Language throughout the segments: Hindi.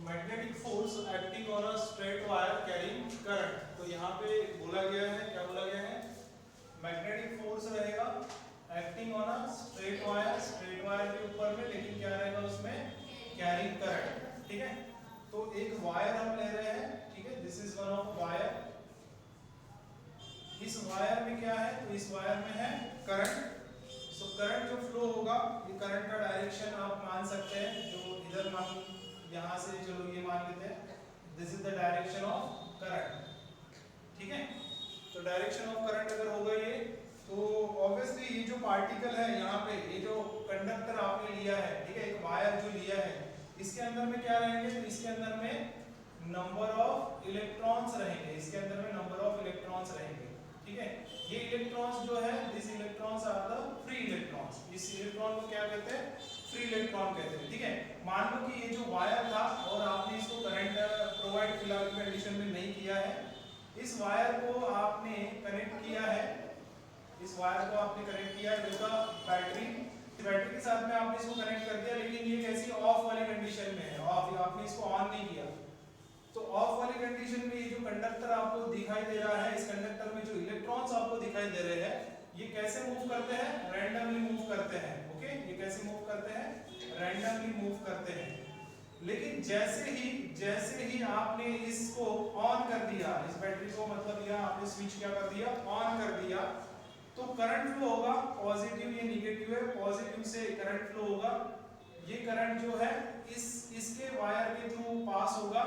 Magnetic force acting on a straight wire carrying current. तो यहाँ पे बोला गया है, क्या बोला गया है, मैग्नेटिक फोर्स रहेगा acting on a straight wire के ऊपर में, लेकिन क्या रहेगा उसमें, कैरिंग करंट। ठीक है, तो एक वायर हम ले रहे हैं, ठीक है, this is one of wire. इस वायर में क्या है, तो इस वायर में है करंट। सो करंट जो फ्लो होगा, ये करंट का डायरेक्शन आप मान सकते हैं, जो इधर मान, यहां से चलो ये मान लेते हैं, this is the direction of current. ठीक है, तो डायरेक्शन ऑफ करंट अगर होगा ये, तो ऑब्वियसली ये जो पार्टिकल है यहाँ पे, ये जो कंडक्टर आपने लिया है, ठीक है, एक वायर जो लिया है, इसके अंदर में क्या रहेंगे, तो इसके अंदर में नंबर ऑफ इलेक्ट्रॉन्स रहेंगे, इसके अंदर में नंबर ऑफ इलेक्ट्रॉन्स रहेंगे। ठीक है, ये इलेक्ट्रॉन्स जो है, this electrons are the free electrons. इस इलेक्ट्रॉन को क्या कहते हैं, फ्री इलेक्ट्रॉन कहते हैं। ठीक है, मान लो कि ये जो वायर था और आपने इसको करंट प्रोवाइड फिलहाल की कंडीशन में नहीं किया है, इस वायर को आपने कनेक्ट किया है, इस वायर को आपने कनेक्ट किया है विद बैटरी, बैटरी के साथ में आपने इसको कनेक्ट कर दिया, लेकिन ये कैसी ऑफ वाली कंडीशन में है, ऑफ, आपने इसको ऑन नहीं किया। तो ऑफ वाली कंडीशन में ये जो कंडक्टर आपको दिखाई दे रहा है, इस कंडक्टर में जो इलेक्ट्रॉन्स आपको दिखाई दे रहे हैं, ये कैसे मूव करते हैं, रैंडमली मूव करते हैं। ओके, ये कैसे मूव करते हैं, रैंडमली मूव करते हैं। लेकिन जैसे ही आपने इसको ऑन कर दिया, इस बैटरी को, मतलब यह आपने स्विच क्या कर दिया, ऑन कर दिया, तो करंट फ्लो होगा, पॉजिटिव, ये नेगेटिव है, पॉजिटिव से करंट फ्लो होगा। ये करंट जो है इसके वायर के थ्रू पास होगा,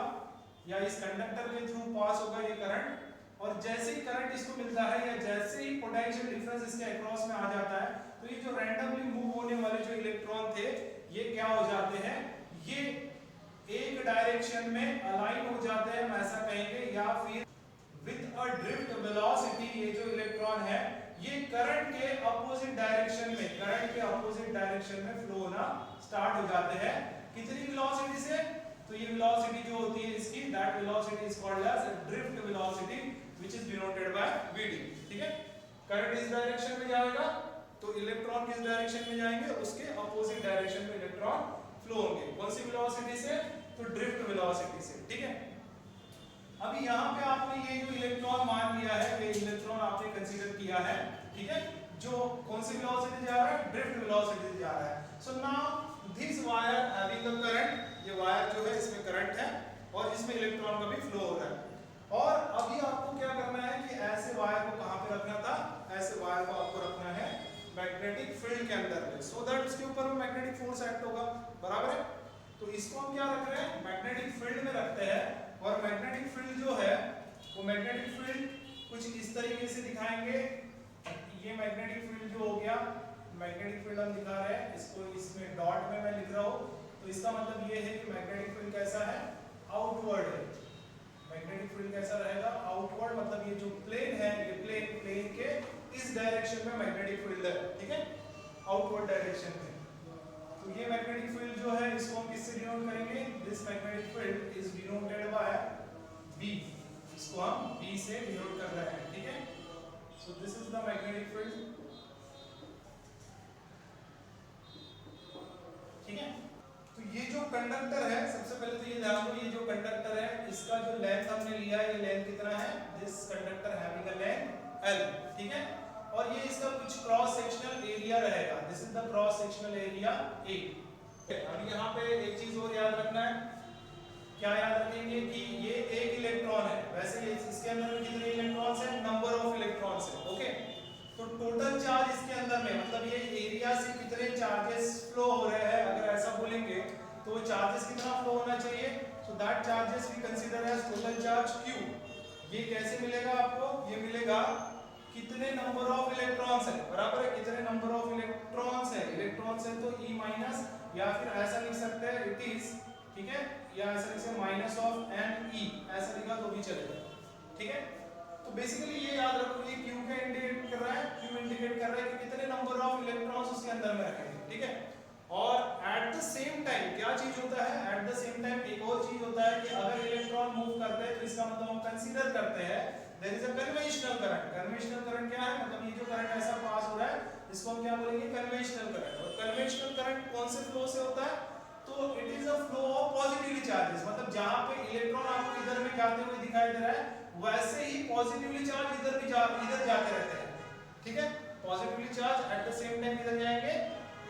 या इस कंडक्टर के थ्रू पास होगा ये करंट, और जैसे ही करंट इसको मिलता है, या जैसे ही पोटेंशियल डिफरेंस इसके अक्रॉस में आ जाता है, तो ये जो रैंडमली मूव होने वाले जो इलेक्ट्रॉन थे, ये क्या हो जाते हैं, ये एक डायरेक्शन में अलाइन हो जाते हैं, हम ऐसा कहेंगे, या फिर विद अ ड्रिफ्ट वेलोसिटी, ये जो इलेक्ट्रॉन है ये करंट के अपोजिट डायरेक्शन में, करंट के अपोजिट डायरेक्शन में फ्लो होना स्टार्ट हो जाते हैं। कितनी वेलोसिटी से, तो ये वेलोसिटी जो होती है इसकी, that velocity is called as drift velocity which is denoted by vd। ठीक है, करंट इस डायरेक्शन में जाएगा, तो इलेक्ट्रॉन किस डायरेक्शन में जाएंगे, उसके अपोजिट डायरेक्शन में इलेक्ट्रॉन फ्लो होंगे। कौन सी वेलोसिटी से, तो ड्रिफ्ट वेलोसिटी से। ठीक है, अभी यहाँ पे आपने ये जो इलेक्ट्रॉन मान लिया है, ये इलेक्ट्रॉन आपने कंसीडर किया है, ठीक है, जो कौन सी वेलोसिटी जा रहा है, ड्रिफ्ट वेलोसिटी जा रहा है। So now this wire having the current, ये वायर जो है इसमें करंट है और इसमें इलेक्ट्रॉन का भी फ्लो हो रहा है। और अभी आपको क्या करना है कि ऐसे वायर को कहां पे रखना था, ऐसे वायर को आपको रखना है मैग्नेटिक फील्ड के अंदर में, सो दैट उसके ऊपर में मैग्नेटिक फोर्स एक्ट होगा, बराबर है। तो इसको हम क्या रख रहे हैं, मैग्नेटिक फील्ड में रखते हैं, और मैग्नेटिक फील्ड जो है वो मैग्नेटिक फील्ड कुछ इस तरीके से दिखाएंगे। ये मैग्नेटिक फील्ड जो हो गया, मैग्नेटिक फील्ड हम दिखा रहे हैं, इसको इसमें डॉट में मैं लिख रहा हूं, तो इसका मतलब ये है कि मैग्नेटिक फील्ड कैसा है, आउटवर्ड है। मैग्नेटिक फील्ड कैसा रहेगा, आउटवर्ड, मतलब ये जो प्लेन है, ये प्लेन के इस डायरेक्शन में मैग्नेटिक फील्ड है। ठीक है, आउटवर्ड डायरेक्शन में। तो ये मैग्नेटिक फील्ड जो है इसको हम किससे डिनोट करेंगे, this magnetic field is denoted bye B, इसको हम B से डिनोट कर रहे हैं। ठीक है, so this is the magnetic field. ठीक है, तो ये जो कंडक्टर है, सबसे पहले तो ये ध्यान दो, ये जो कंडक्टर है इसका जो लेंथ हमने लिया है, ये लेंथ कितना है, this conductor having a length L। ठीक है, और ये इसका कुछ क्रॉस सेक्शनल एरिया रहेगा, this is the cross sectional area A। अब यहाँ पे एक चीज और याद रखना है, क्या याद रखेंगे कि ये एक इलेक्ट्रॉन है, वैसे इसके अंदर में कितने इलेक्ट्रॉन्स हैं, नंबर ऑफ इलेक्ट्रॉन्स है। ओके, तो टोटल चार्ज इसके अंदर में, मतलब ये एरिया से कितने चार्जेस फ्लो हो रहे हैं, अगर ऐसा बोलेंगे तो चार्जेस कितना फ्लो होना चाहिए, so that charges we consider as total charge Q। ये कैसे मिलेगा आपको, ये मिलेगा कितने नंबर ऑफ इलेक्ट्रॉन्स है, बराबर है, कितने नंबर ऑफ इलेक्ट्रॉन्स है, इलेक्ट्रॉन्स है तो E माइनस, या फिर ऐसा लिख सकते हैं इट इज, ठीक है, या ऐसा लिख सकते हैं माइनस ऑफ NE, ऐसा लिखा तो भी चलेगा। ठीक है, तो बेसिकली ये याद रखो, ये Q का इंडिकेट कर रहा है, Q इंडिकेट कर रहा है कि कितने नंबर ऑफ इलेक्ट्रॉन्स उसके अंदर में रखेंगे। ठीक है, और एट द सेम टाइम क्या चीज होता है, एट द सेम टाइम एक और चीज होता है कि अगर इलेक्ट्रॉन मूव करते हैं तो इसका मतलब हम कंसीडर करते हैं there is a conventional current. Conventional current क्या है, मतलब ये जो करंट ऐसा पास हो रहा है इसको हम क्या बोलेंगे, कन्वेंशनल करंट। और कन्वेंशनल करंट कौन से फ्लो से होता है, तो it is a flow of positively charges, मतलब जहां पे इलेक्ट्रॉन आपको इधर में जाते हुए दिखाई दे रहा है, वैसे ही पॉजिटिवली चार्ज इधर जाते रहते हैं, ठीक है। Positively charge at the same time इधर जाएंगे,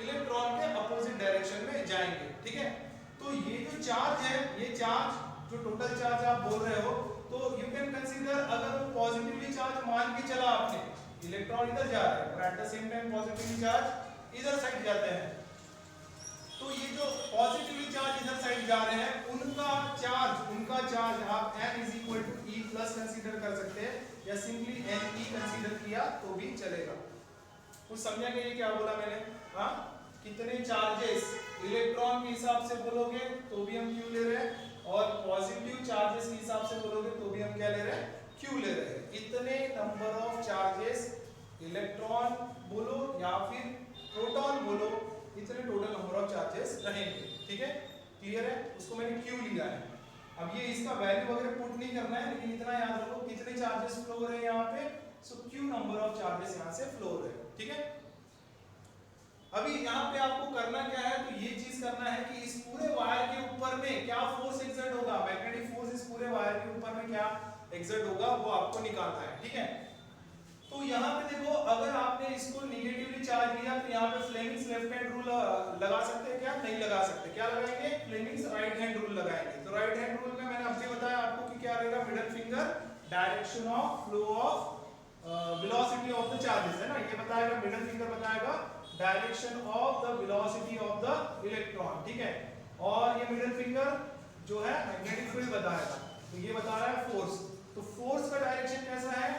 इलेक्ट्रॉन के अपोजिट डायरेक्शन में जाएंगे, ठीक है। तो ये जो चार्ज है, ये चार्ज जो टोटल चार्ज आप बोल रहे हो, तो यू कैन कंसीडर अगर वो पॉजिटिवली चार्ज मान के चला आपने, इलेक्ट्रॉन इधर जा रहा है और at the same time positively charge इधर साइड जाते हैं, तो ये जो पॉजिटिवली चार्ज इधर साइड जा रहे हैं उनका चार्ज आप m is equal to e plus consider कर सकते हैं, या सिंपली ne कंसीडर किया तो भी चलेगा। कुछ समझा कि ये क्या बोला मैंने? हाँ, कितने चार्जेस इलेक्ट्रॉन के हिसाब से बोलोगे तो भी हम q ले रहे हैं, और पॉजिटिव चार्जेस के हिसाब से बोलोगे तो भी हम क्या ले रहे हैं? q ले रहे हैं। इतने नंबर ऑफ चार्जेस इलेक्ट्रॉन बोलो या फिर प्रोटॉन बोलो, इतने टोटल नंबर ऑफ चार्जेस रहेंगे, ठीक है। क्लियर है? उसको मैंने q लिया है। अब ये इसका वैल्यू वगैरह पुट नहीं करना है, लेकिन इतना याद रखो कितने चार्जेस फ्लो हो रहे हैं यहाँ पे, सो q नंबर ऑफ चार्जेस यहाँ से फ्लो हो रहे हैं, ठीक है। अभी यहाँ पे आपको करना क्या है, तो ये चीज करना है कि इस पूरे वायर के ऊपर में क्या फोर्स एक्सर्ट होगा, मैग्नेटिक फोर्स इस पूरे वायर के ऊपर में क्या एक्सर्ट होगा वो आपको निकालना है, ठीक है। तो यहाँ पे देखो, अगर आपने इसको निगेटिवली चार्ज किया तो यहाँ पे फ्लेमिंग्स लेफ्ट हैंड रूल लगा सकते हैं क्या? नहीं लगा सकते। क्या लगाएंगे? फ्लेमिंग्स राइट हैंड रूल लगाएंगे। तो राइट हैंड रूल में मैंने अभी बताया आपको कि क्या रहेगा, middle finger direction of flow of velocity of the charges, है ना, ये बताएगा। मिडिल फिंगर बताएगा direction of the velocity of the electron, ठीक है। और ये मिडिल फिंगर जो है मैग्नेटिक फील्ड बताएगा, तो ये बता रहा है फोर्स। तो फोर्स का डायरेक्शन कैसा है?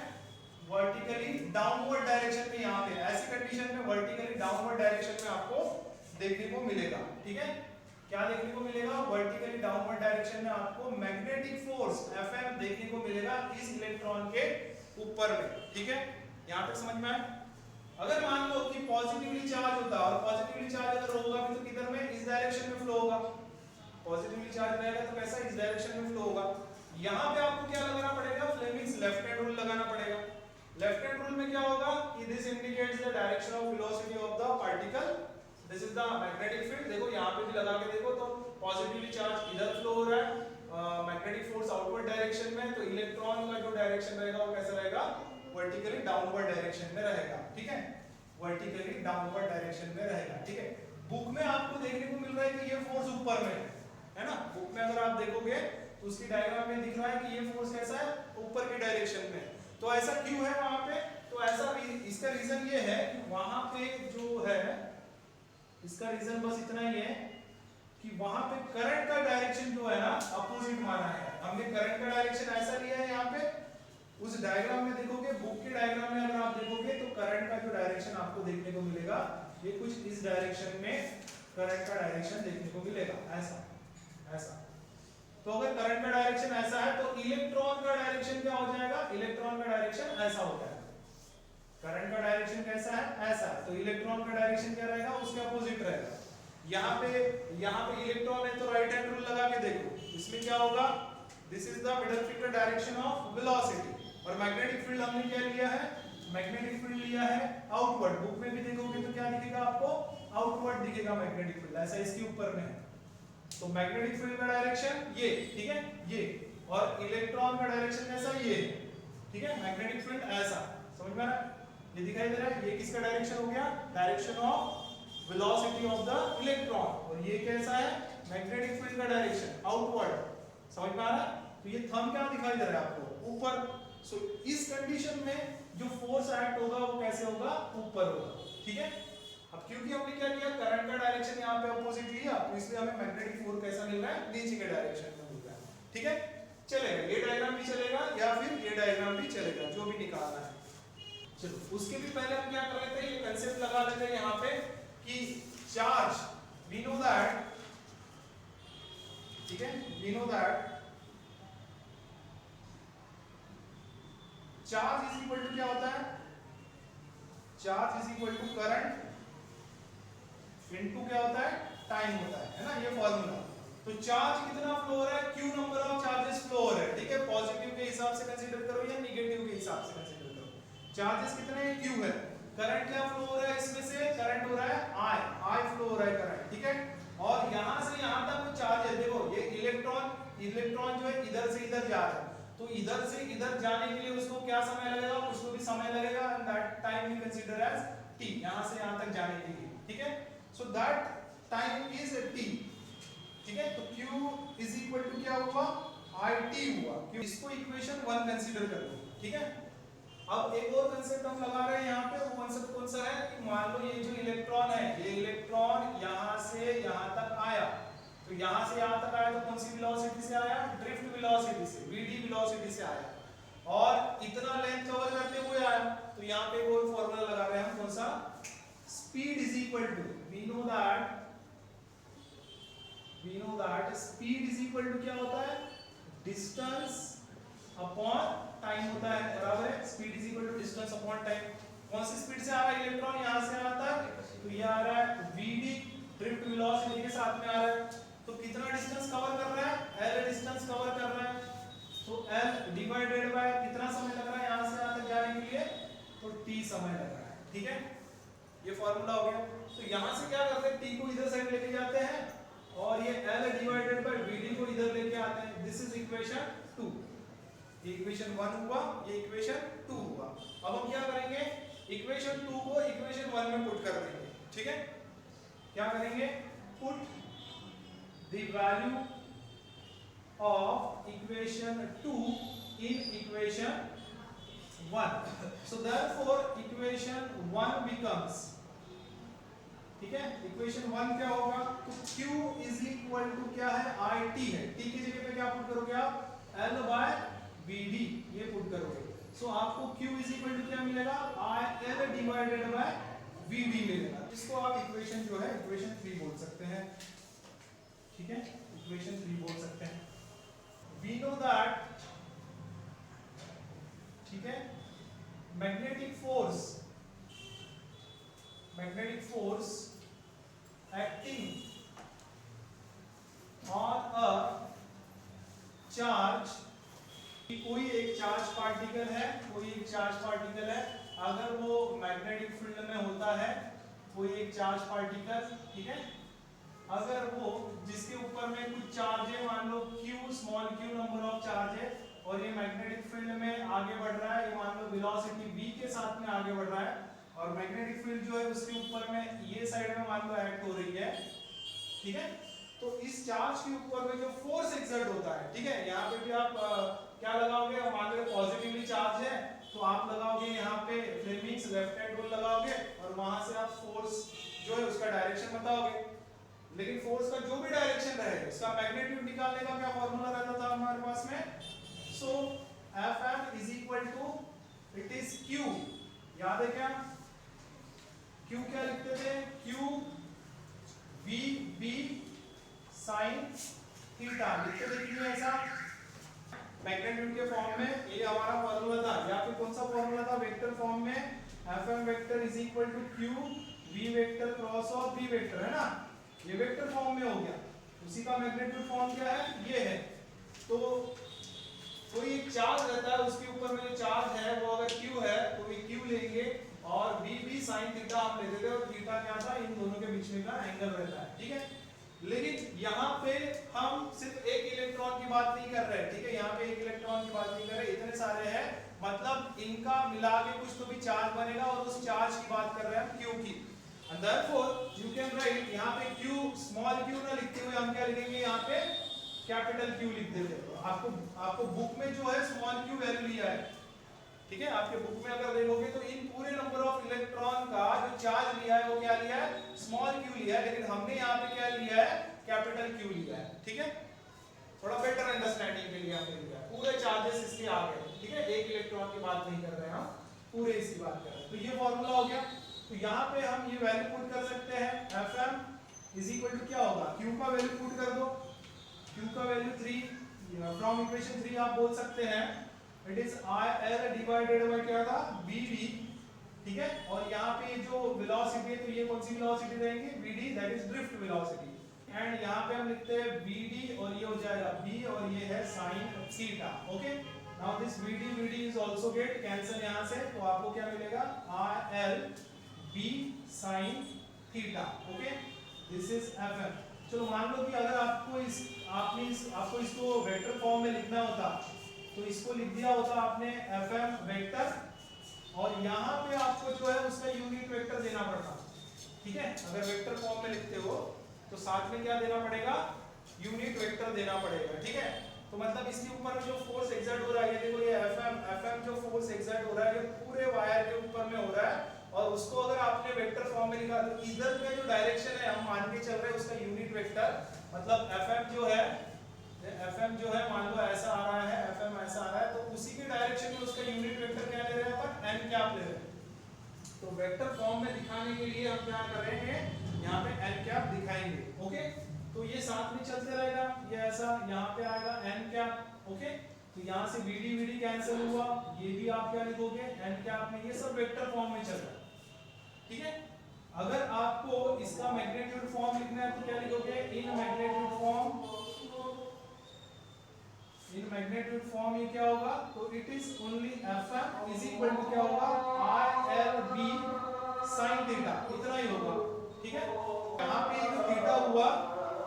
वर्टिकली डाउनवर्ड डायरेक्शन में। यहाँ पे ऐसी कंडीशन में वर्टिकली डाउनवर्ड डायरेक्शन में आपको देखने को मिलेगा, ठीक है। क्या देखने को मिलेगा? वर्टिकली डाउनवर्ड डायरेक्शन में आपको मैग्नेटिक फोर्स Fm देखने को मिलेगा इस इलेक्ट्रॉन के ऊपर में, ठीक है। यहाँ तक समझ में आया? अगर मान लो कि पॉजिटिवली चार्ज होता है, और पॉजिटिवली चार्ज अगर होगा भी तो किधर में? इस डायरेक्शन में फ्लो होगा। पॉजिटिवली चार्ज रहेगा तो कैसा? इस डायरेक्शन में फ्लो होगा। यहाँ पे आपको क्या लगाना पड़ेगा? फ्लेमिंग्स लेफ्ट हैंड रूल लगाना पड़ेगा। लेफ्ट हैंड रूल में क्या होगा कि this indicates the direction of velocity of the particle, this is the magnetic field. देखो यहाँ पे भी लगा के देखो तो पॉजिटिवली चार्ज इधर फ्लो हो रहा है, मैग्नेटिक फोर्स आउटवर्ड डायरेक्शन में, तो इलेक्ट्रॉन का जो डायरेक्शन रहेगा वो कैसा रहेगा? वर्टिकली डाउनवर्ड डायरेक्शन में रहेगा, ठीक है। वर्टिकली डाउनवर्ड डायरेक्शन में रहेगा, ठीक है। बुक में आपको देखने को मिल रहा है कि ये फोर्स ऊपर में है ना। बुक में अगर आप देखोगे तो उसकी डायग्राम में दिख रहा है कि ये फोर्स कैसा है? ऊपर की डायरेक्शन में। तो ऐसा क्यों है वहां पे? तो ऐसा इसका रीजन ये है कि वहां पे जो है, इसका रीजन बस इतना ही है कि वहां पे करंट का डायरेक्शन जो है ना अपोजिट माना है हमने। करंट का डायरेक्शन ऐसा लिया है यहाँ पे। उस डायग्राम में देखोगे, बुक के डायग्राम में अगर आप देखोगे तो करंट का जो डायरेक्शन आपको देखने को मिलेगा ये कुछ इस डायरेक्शन में करंट का डायरेक्शन देखने को मिलेगा, ऐसा ऐसा। तो अगर करंट का डायरेक्शन ऐसा है तो इलेक्ट्रॉन का डायरेक्शन क्या हो जाएगा? इलेक्ट्रॉन का डायरेक्शन ऐसा होता है। करंट का डायरेक्शन कैसा है? ऐसा। तो इलेक्ट्रॉन का डायरेक्शन क्या रहेगा? उसके अपोजिट रहेगा। यहाँ पे इलेक्ट्रॉन है तो राइट हैंड रूल लगा के देखो, इसमें क्या होगा? This is the middle finger direction of velocity. और मैग्नेटिक फील्ड हमने क्या लिया है? मैग्नेटिक फील्ड लिया है आउटवर्ड। बुक में भी देखोगे तो क्या दिखेगा आपको? आउटवर्ड दिखेगा मैग्नेटिक फील्ड, ऐसा इसके ऊपर में है। तो मैग्नेटिक फील्ड का डायरेक्शन ये, ठीक है, ये। और इलेक्ट्रॉन का डायरेक्शन कैसा? ये, ठीक है। मैग्नेटिक फील्ड ऐसा, समझ में आ रहा है? ये दिखाई दे रहा है, ये किसका डायरेक्शन हो गया? Direction of velocity of the electron. और ये कैसा है? मैग्नेटिक फील्ड का डायरेक्शन आउटवर्ड, समझ में आ रहा है? तो ये थंब क्या दिखाई दे रहा है आपको? ऊपर। सो इस कंडीशन में जो फोर्स एक्ट होगा वो कैसे होगा? ऊपर होगा, ठीक है। अब क्योंकि हमने क्या किया, करंट का डायरेक्शन यहाँ पे अपोजिट लिया, तो इसलिए हमें मैग्नेटिक फोर्स कैसा मिल रहा है? नीचे के डायरेक्शन में मिल रहा है, ठीक है। चलेगा, ये डायग्राम भी चलेगा या फिर ये डायग्राम भी चलेगा, जो भी निकालना है। चलो, उसके भी पहले हम क्या कर लेते हैं, ये कंसेप्ट लगा लेते हैं यहाँ पे कि चार्ज, वी नो दैट, ठीक है, we know that charge is equal to क्या होता है? Charge is equal to current into क्या होता है? टाइम होता है ना, ये फॉर्मूला। तो चार्ज कितना फ्लो हो रहा है? q number of charges flow हो रहे हैं, ठीक है। पॉजिटिव के हिसाब से कंसीडर करो या नेगेटिव के हिसाब से कंसीडर करो। चार्जेस कितने हैं? q है। करंट क्या फ्लो हो रहा है इसमें से? करंट हो रहा है I फ्लो हो रहा है करंट, ठीक है। और यहां से यहां तक चार्ज है, देखो ये इलेक्ट्रॉन इलेक्ट्रॉन जो है इधर से इधर जा रहा है, तो इधर से इधर जाने के लिए उसको क्या समय लगेगा, कुछ तो भी समय लगेगा, and that time we consider as t, यहां से यहां तक जाने के लिए, ठीक है। So that time is t, ठीक है। तो q इज इक्वल टू क्या हुआ, it हुआ। इसको इक्वेशन 1 कंसीडर कर लो, ठीक है। अब एक और कंसेप्ट हम लगा रहे हैं यहाँ पे, वो कंसेप्ट कौन सा है कि मान लो ये जो इलेक्ट्रॉन है, ये इलेक्ट्रॉन यहाँ से यहाँ तक आया, तो यहाँ से यहाँ तक आया तो कौन सी वेलोसिटी से आया, ड्रिफ्ट वेलोसिटी से, vd वेलोसिटी से आया, और इतना लेंथ कवर करते हुए आया। तो यहाँ पे और फॉर्मूला लगा रहे हैं हम, कौन सा, speed is equal to, we know that speed is equal to क्या होता है, डिस्टेंस अपॉन टाइम होता है, बराबर है। Speed is equal to distance upon time. कौन सी स्पीड से आ रहा है इलेक्ट्रॉन, यहां से यहां तक, तो ये आ रहा है vd ड्रिफ्ट वेलोसिटी के साथ में आ रहा है। तो कितना डिस्टेंस कवर कर रहा है, l डिस्टेंस कवर कर रहा है, तो l डिवाइडेड बाय कितना समय लग रहा है यहां से यहां तक जाने के लिए, तो t समय लग रहा है, ठीक है। ये फार्मूला हो गया। तो यहां से क्या करते हैं, t को इधर साइड लेके जाते हैं और ये l डिवाइडेड बाय vd को इधर लेके आते हैं। This is equation 2। ये इक्वेशन 1 हुआ, ये इक्वेशन 2 हुआ। अब हम क्या करेंगे, इक्वेशन 2 को इक्वेशन 1 में पुट कर देंगे, ठीक है। क्या करेंगे, put the value of equation 2 in equation 1। So therefore equation 1 becomes, ठीक है, इक्वेशन 1 क्या होगा, तो q इज इक्वल टू क्या है, it है, t की जगह पे क्या पुट करोगे आप, l बाय vd, ये पुट करोगे। सो आपको q इज इक्वल टू क्या मिलेगा, il डिवाइडेड बाय vd मिलेगा। इसको आप इक्वेशन जो है इक्वेशन 3 बोल सकते हैं, ठीक है, इक्वेशन 3 बोल सकते हैं। वी नो दैट, ठीक है, magnetic force acting on a charge, कोई एक चार्ज पार्टिकल है, अगर वो मैग्नेटिक फील्ड में होता है, कोई एक चार्ज पार्टिकल, ठीक है, अगर वो जिसके ऊपर में कुछ चार्ज है, मान लो q, small q number of charge है, और ये मैग्नेटिक फील्ड में आगे बढ़ रहा है, ये मान लो वेलोसिटी v के साथ में आगे बढ़ रहा है, और मैग्नेटिक फील्ड जो है उसके ऊपर में ये साइड में मान लो एक्ट हो रही है, ठीक है। तो इस चार्ज के ऊपर में जो फोर्स एक्सर्ट होता है, ठीक है, यहाँ पे भी आप क्या लगाओगे, मान लो पॉजिटिवली चार्ज है तो आप लगाओगे यहाँ पे फ्लेमिंग्स लेफ्ट हैंड रूल लगाओगे, और वहां से आप फोर्स जो है उसका डायरेक्शन बताओगे। लेकिन फोर्स का जो भी डायरेक्शन रहे, उसका मैग्नीट्यूड निकालने का क्या फॉर्मूला रहता था हमारे पास में, so Fm is equal to, it is Q, याद है क्या, Q क्या लिखते थे, Q V B sin theta लिखते थे, क्यों ऐसा, मैग्नीट्यूड के फॉर्म में ये हमारा फॉर्मूला था, या फिर कौन सा फॉर्मूला था, वेक्टर फॉर्म में, Fm vector is equal to Q V vector cross of B vector, है ना, ये वेक्टर फॉर्म में हो गया। उसी का मैग्नीट्यूड फॉर्म क्या है, ये है। तो कोई एक चार्ज रहता है, उसके ऊपर में जो चार्ज है वो अगर Q है तो ये Q लेंगे, और V भी sin थीटा हम ले लेते हैं, और थीटा क्या था, इन दोनों के बीच में का एंगल रहता है, ठीक है। लेकिन यहाँ पे हम सिर्फ एक इलेक्ट्रॉन की बात नहीं कर रहे, ठीक है, यहाँ पे एक इलेक्ट्रॉन की बात नहीं कर रहे, इतने सारे हैं, मतलब इनका मिला के कुछ तो भी चार्ज बनेगा, और उस चार्ज की बात कर रहे हैं हम Q की। And therefore you can write, यहाँ पे Q स्मॉल q ना लिखते हुए हम क्या लिखेंगे, यहाँ पे कैपिटल Q लिख देते हैं। आपको बुक में जो है स्मॉल q वैल्यू लिया है, ठीक है, आपके बुक में अगर देखोगे तो इन पूरे नंबर ऑफ इलेक्ट्रॉन का जो चार्ज लिया है वो क्या लिया है, स्मॉल q लिया है, लेकिन हमने यहाँ पे क्या लिया है, कैपिटल Q लिया है, ठीक है, थोड़ा बेटर अंडरस्टैंडिंग के लिए हमने लिया है। पूरे चार्जेस इसके आ गए, ठीक है, एक इलेक्ट्रॉन की बात नहीं कर रहे हैं हम, पूरे इसकी बात कर रहे हैं। तो ये फॉर्मूला हो गया। तो यहाँ पे हम ये वैल्यू पुट कर सकते हैं, Fm इज इक्वल टू क्या होगा, Q का वैल्यू पुट कर दो, Q का वैल्यू 3, फ्रॉम इक्वेशन 3 आप बोल सकते हैं it is IL divided by क्या था, Vd, ठीक है, और यहाँ पे जो वेलोसिटी है तो ये कौन सी वेलोसिटी रहेगी, Vd, that is drift velocity, and यहाँ पे हम लिखते हैं Vd, और ये हो जाएगा V, और ये है sin theta, okay. Now this Vd is also get cancel यहाँ से, तो आपको क्या मिलेगा, IL B sin theta, okay, this is Fm। चलो मान लो कि अगर आपको इस इसको वेक्टर फॉर्म में लिखना होता तो इसको लिख दिया होता आपने Fm वेक्टर, और यहाँ पे आपको जो है उसका यूनिट वेक्टर देना पड़ता। ठीक है, अगर वेक्टर फॉर्म में लिखते हो तो साथ में क्या देना पड़ेगा, यूनिट वेक्टर देना पड़ेगा। ठीक है, तो मतलब इसके ऊपर जो फोर्स एक्सर्ट हो रहा है, ये देखो ये Fm जो फोर्स एक्सर्ट हो रहा है ये पूरे वायर के ऊपर में हो रहा है, और उसको अगर आपने वेक्टर फॉर्म में लिखा तो इधर का जो डायरेक्शन है हम मान के चल रहे हैं उसका यूनिट वेक्टर, मतलब Fm जो है मान लो ऐसा आ रहा है, Fm ऐसा आ रहा है, तो उसी के डायरेक्शन में उसका यूनिट वेक्टर क्या ले रहे हैं अपन, n कैप ले रहे हैं। तो वेक्टर फॉर्म में दिखाने के लिए हम क्या कर रहे हैं, यहाँ पे n कैप दिखाएंगे। ओके, तो ये साथ में चलते रहेगा, ये ऐसा यहाँ पे आएगा n कैप। ओके, तो यहाँ से vd कैंसिल हुआ, ये भी आप क्या लिखोगे n कैप में, ये सब वेक्टर फॉर्म में चल रहा है। ठीक है, अगर आपको इसका मैग्नीट्यूड फॉर्म लिखना है तो क्या लिखोगे, इन मैग्नीट्यूड फॉर्म ये क्या होगा, तो it is only Fm is equal to क्या होगा, ILB sin थीटा, इतना ही होगा। ठीक है, यहाँ पे ये जो थीटा हुआ,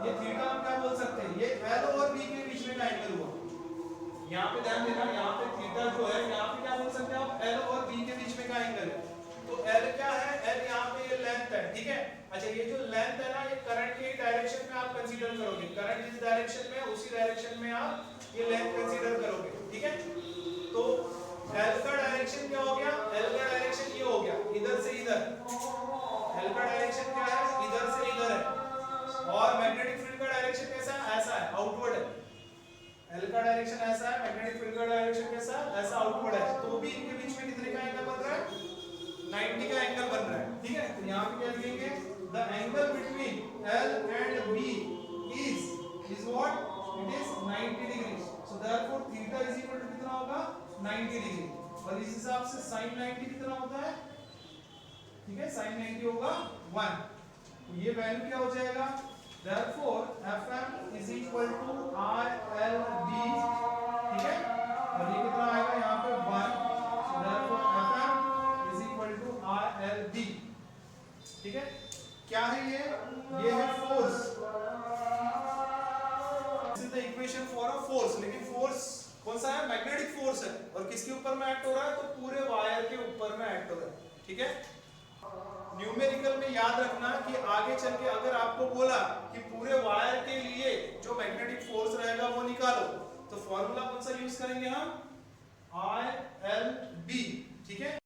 ये थीटा हम क्या बोल सकते हैं, ये L और B के बीच में का एंगल हुआ। यहाँ पे ध्यान देना, यहाँ पे थीटा जो है, यहाँ पे क्या बोल सकते हैं आप, L और B के बीच में का एंगल है। तो L क्या है, L यहाँ पे ये लेंथ है। ठीक है, अच्छा ये जो लेंथ है ना, ये करंट के डायरेक्शन में आप कंसीडर करोगे, करंट जिस डायरेक्शन में है उसी डायरेक्शन में आप ये लेंथ कंसीडर करोगे। ठीक है, तो L का डायरेक्शन क्या हो गया, L का डायरेक्शन ये हो गया, इधर से इधर। L का डायरेक्शन क्या है, इधर से इधर है, और मैग्नेटिक फील्ड का डायरेक्शन कैसा है, ऐसा है, आउटवर्ड है। L का डायरेक्शन ऐसा है, मैग्नेटिक फील्ड का डायरेक्शन कैसा है, ऐसा आउटवर्ड है, तो भी इनके बीच में कितने का एंगल बन रहा है, 90 का एंगल बन रहा है। ठीक है, तो यहाँ पे क्या लिखेंगे, the angle between L and B is what, it is 90 degree, so therefore theta is equal to कितना होगा, 90 डिग्री, और इस हिसाब से sin 90 कितना होता है, ठीक है, sin 90 होगा 1, तो ये वैल्यू क्या हो जाएगा, therefore Fm is equal to ILB। ठीक है, और ये कितना आएगा यहाँ पे 1, so therefore Fm is equal to ILB। ठीक है, क्या है ये है force, this is the equation for a force. लेकिन फोर्स कौन सा है, मैग्नेटिक फोर्स है, और किसके ऊपर में एक्ट हो रहा है, तो पूरे वायर के ऊपर में एक्ट हो रहा है। ठीक है, न्यूमेरिकल में याद रखना कि आगे चल के अगर आपको बोला कि पूरे वायर के लिए जो मैग्नेटिक फोर्स रहेगा वो निकालो, तो फॉर्मूला कौन सा यूज करेंगे हम, ILB। ठीक है।